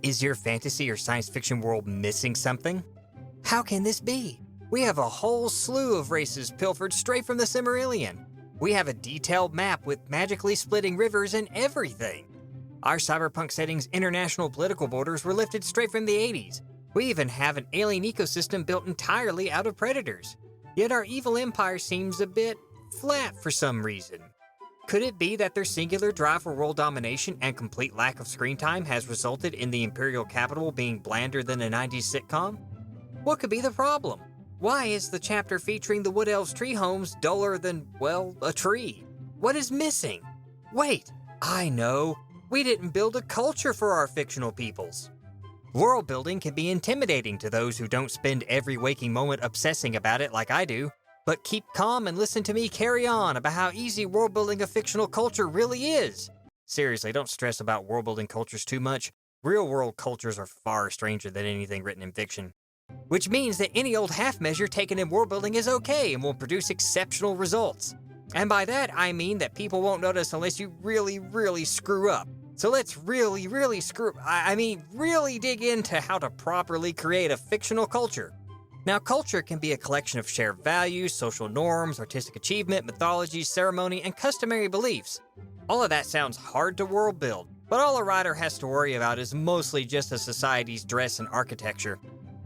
Is your fantasy or science fiction world missing something? How can this be? We have a whole slew of races pilfered straight from the Silmarillion. We have a detailed map with magically splitting rivers and everything. Our cyberpunk setting's international political borders were lifted straight from the 80s. We even have an alien ecosystem built entirely out of predators. Yet our evil empire seems a bit flat for some reason. Could it be that their singular drive for world domination and complete lack of screen time has resulted in the Imperial capital being blander than a 90s sitcom? What could be the problem? Why is the chapter featuring the Wood Elves' tree homes duller than, well, a tree? What is missing? Wait, I know. We didn't build a culture for our fictional peoples. World building can be intimidating to those who don't spend every waking moment obsessing about it like I do. But keep calm and listen to me carry on about how easy world building a fictional culture really is. Seriously, don't stress about world building cultures too much. Real world cultures are far stranger than anything written in fiction. Which means that any old half measure taken in world building is okay and will produce exceptional results. And by that, I mean that people won't notice unless you really screw up. So let's really dig into how to properly create a fictional culture. Now, culture can be a collection of shared values, social norms, artistic achievement, mythology, ceremony, and customary beliefs. All of that sounds hard to world build, but all a writer has to worry about is mostly just a society's dress and architecture.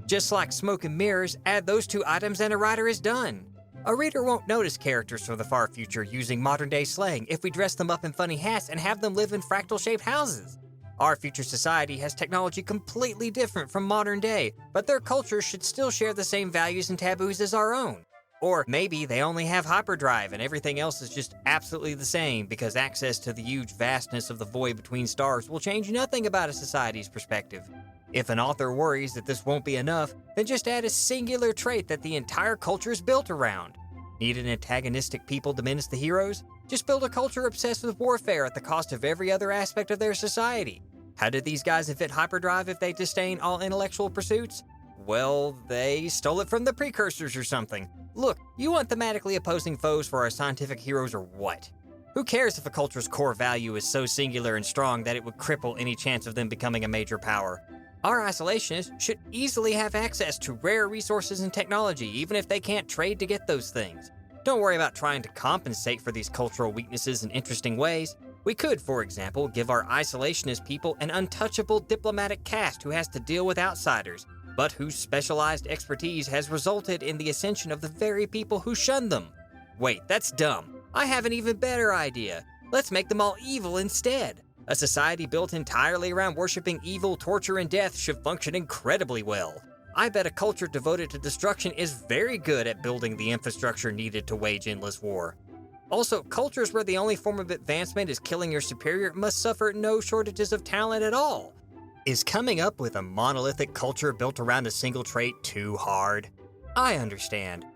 Just like smoke and mirrors, add those two items and a writer is done. A reader won't notice characters from the far future using modern-day slang if we dress them up in funny hats and have them live in fractal-shaped houses. Our future society has technology completely different from modern day, but their culture should still share the same values and taboos as our own. Or maybe they only have hyperdrive and everything else is just absolutely the same because access to the huge vastness of the void between stars will change nothing about a society's perspective. If an author worries that this won't be enough, then just add a singular trait that the entire culture is built around. Need an antagonistic people diminish the heroes? Just build a culture obsessed with warfare at the cost of every other aspect of their society. How did these guys invent hyperdrive if they disdain all intellectual pursuits? Well, they stole it from the precursors or something. Look, you want thematically opposing foes for our scientific heroes or what? Who cares if a culture's core value is so singular and strong that it would cripple any chance of them becoming a major power? Our isolationists should easily have access to rare resources and technology, even if they can't trade to get those things. Don't worry about trying to compensate for these cultural weaknesses in interesting ways. We could, for example, give our isolationist people an untouchable diplomatic caste who has to deal with outsiders, but whose specialized expertise has resulted in the ascension of the very people who shun them. Wait, that's dumb. I have an even better idea. Let's make them all evil instead. A society built entirely around worshiping evil, torture, and death should function incredibly well. I bet a culture devoted to destruction is very good at building the infrastructure needed to wage endless war. Also, cultures where the only form of advancement is killing your superior must suffer no shortages of talent at all. Is coming up with a monolithic culture built around a single trait too hard? I understand.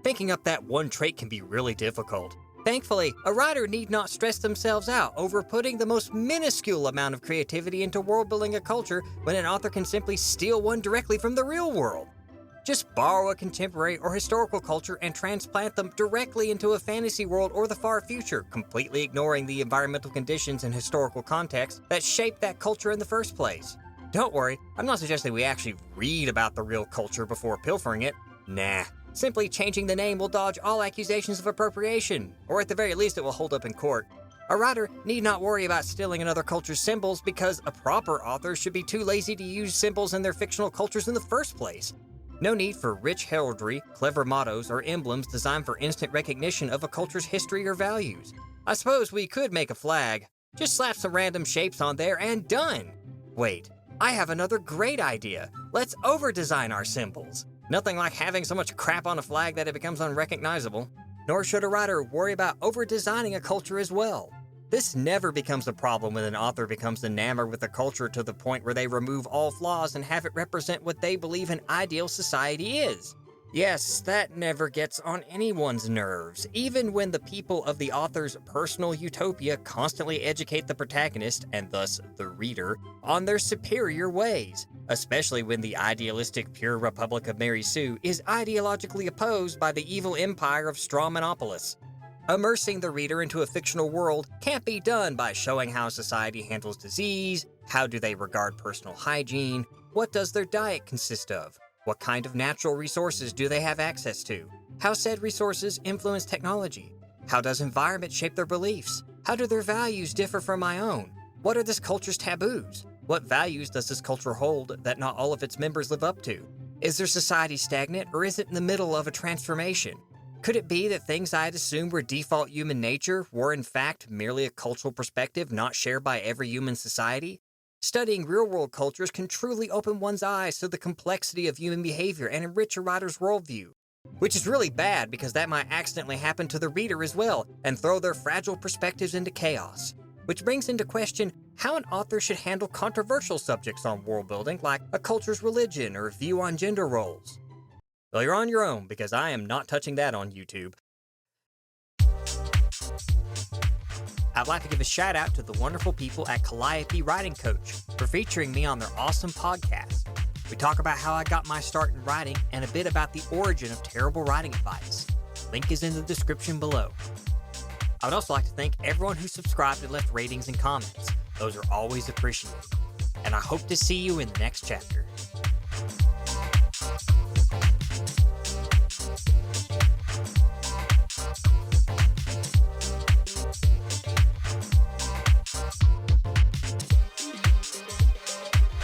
Thinking up that one trait can be really difficult. Thankfully, a writer need not stress themselves out over putting the most minuscule amount of creativity into world-building a culture when an author can simply steal one directly from the real world. Just borrow a contemporary or historical culture and transplant them directly into a fantasy world or the far future, completely ignoring the environmental conditions and historical context that shaped that culture in the first place. Don't worry, I'm not suggesting we actually read about the real culture before pilfering it. Nah. Simply changing the name will dodge all accusations of appropriation, or at the very least it will hold up in court. A writer need not worry about stealing another culture's symbols because a proper author should be too lazy to use symbols in their fictional cultures in the first place. No need for rich heraldry, clever mottos, or emblems designed for instant recognition of a culture's history or values. I suppose we could make a flag. Just slap some random shapes on there and done. Wait, I have another great idea. Let's over-design our symbols. Nothing like having so much crap on a flag that it becomes unrecognizable. Nor should a writer worry about over-designing a culture as well. This never becomes a problem when an author becomes enamored with a culture to the point where they remove all flaws and have it represent what they believe an ideal society is. Yes, that never gets on anyone's nerves, even when the people of the author's personal utopia constantly educate the protagonist, and thus the reader, on their superior ways, especially when the idealistic pure republic of Mary Sue is ideologically opposed by the evil empire of Straw Monopolis. Immersing the reader into a fictional world can't be done by showing how society handles disease, how do they regard personal hygiene, what does their diet consist of, what kind of natural resources do they have access to, how said resources influence technology, how does environment shape their beliefs, how do their values differ from my own, what are this culture's taboos, what values does this culture hold that not all of its members live up to, is their society stagnant or is it in the middle of a transformation? Could it be that things I had assumed were default human nature were in fact merely a cultural perspective not shared by every human society? Studying real-world cultures can truly open one's eyes to the complexity of human behavior and enrich a writer's worldview. Which is really bad because that might accidentally happen to the reader as well and throw their fragile perspectives into chaos. Which brings into question how an author should handle controversial subjects on world building like a culture's religion or view on gender roles. Well, you're on your own because I am not touching that on YouTube. I'd like to give a shout out to the wonderful people at Calliope Writing Coach for featuring me on their awesome podcast. We talk about how I got my start in writing and a bit about the origin of terrible writing advice. Link is in the description below. I would also like to thank everyone who subscribed and left ratings and comments. Those are always appreciated. And I hope to see you in the next chapter.